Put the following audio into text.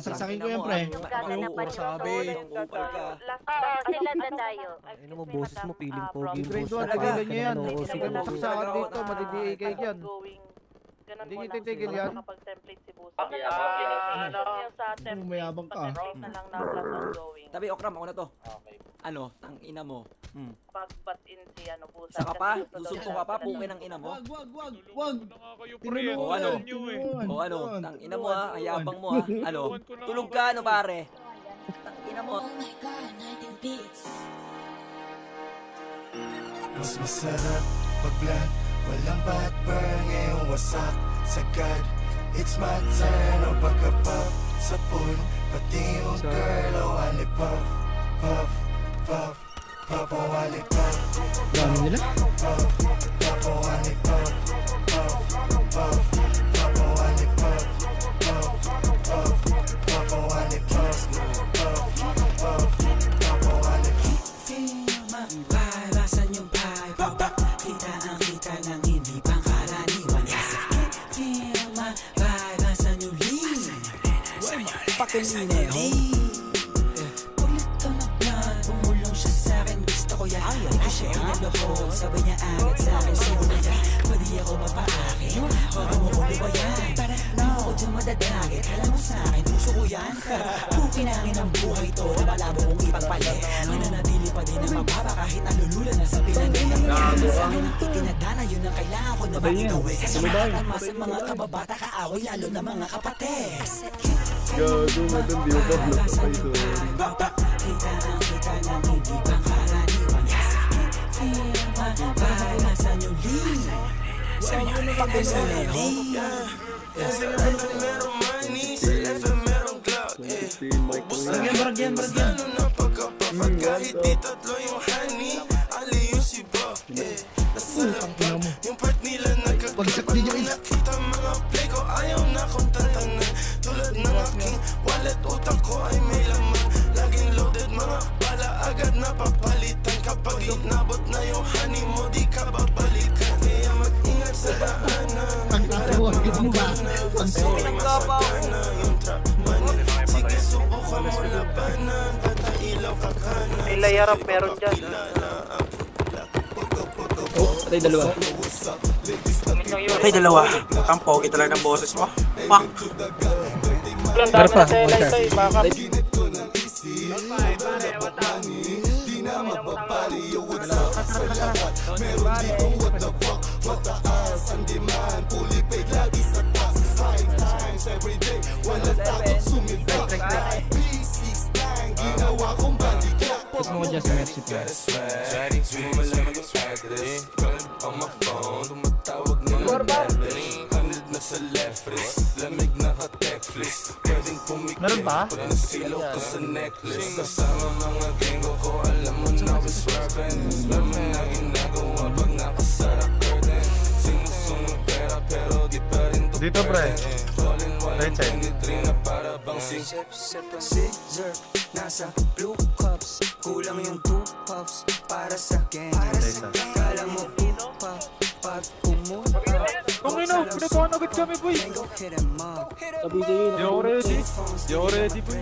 Sasaksakin ko yan, pre. Sabi, sila na tayo. Ano mo, boses mo, feeling pogi. Grade 1, pagilan nyo yan. Sige mo saksakan dito, madidiigay yan. Hindi nyo titigil yan. Mayabang ka. Tabi, Okram, ako na to. Ano, tang ina mo. Pagbat in si ano busa. Saka pa, susumpong ka pa, pukin ng ina mo. Wag. O ano, tang ina mo ha, ayabang mo ha. Ano, tulog ka ano pare. Tang ina mo. Mas masarap pag-blunt, walang bad burn, ngayong wasak sagad. It's my turn, o pagka-pop sa pool, pati yung girl, o wali puff, puff, puff, puff, o wali puff. Dami nila? Puff, puff, o wali puff, puff, puff, puff, o wali puff, puff, puff, puff, o wali puff, puff, puff, puff, o wali puff. Feel my vibe, asan yung vibe? Kita ang kita ng hindi pangkaraniwan. Feel my vibe, asan yung lean? Fucking lean. Ulit ka mag-vlog, bumulong siya sa'kin. Gusto ko yan, hindi ko siya inalohod. Sabay niya agad sa'kin, sino niya? Pwede ako mapaakit, wag mo ko lubayan. Di mo ko dyan madadagit, alam mo sa'kin, puso ko yan. Kukinangin ang buhay to, na malabo kong ipagpali. Mananatili pa din ang mababa kahit nalulula na sa pinangin. Sa'kin ang itinadana, yun ang kailangan ko na makigawin. Sa mga kalmas ang mga kababata, kaaway lalo na mga kapatid. Gago, madam, di ba vlog ka ito? Kita ang kita ng hindi pangkaraniwan. Feel my vibe, nasan yung lean? Fucking lean. Merong money, sa FM merong clout. Baragyan. Lalo na pagkapapat, kahit di tatlo yung honey, ali yung si Bob. Nasa labag, yung part nila nakakita mga play ko, ayaw na kong tantanan. Tulad ng aking wallet, utak ko ay may laman. Laging loaded, mga bala agad na papalitan. Kapag inabot na yung honey mo, di ka babalikan. Kaya mag-ingat sa daanan. Pagkakawagin mo ba? Yung trap money, sige subukan mo labanan. Bata ilaw ka kanan. May layarap meron dyan. Patay dalawa. Patay dalawa. Ang pogi talaga ng boses mo. Fuck. Pero pa, mo dyan sa Mercy pa. On my phone, tumatawag na ng battery. 100 na sa left wrist, lamig na ka-Netflix. Pwedeng pumikip pag nasilaw ka sa necklace. Kasama mga genggo ko, alam mo na we're swerving. Alam mo na ginagawa pag nakasara curtain. Sinusunod pera pero di pa rin to dito pre, right side. Na para bang Scissor, nasa blue cups. Kulang yung 2 puffs para sa gang. Kala mo pa pag pumunta. Kung ino, pinakuhan agad kami boy. Sabi sa'yo, Di ako ready boy.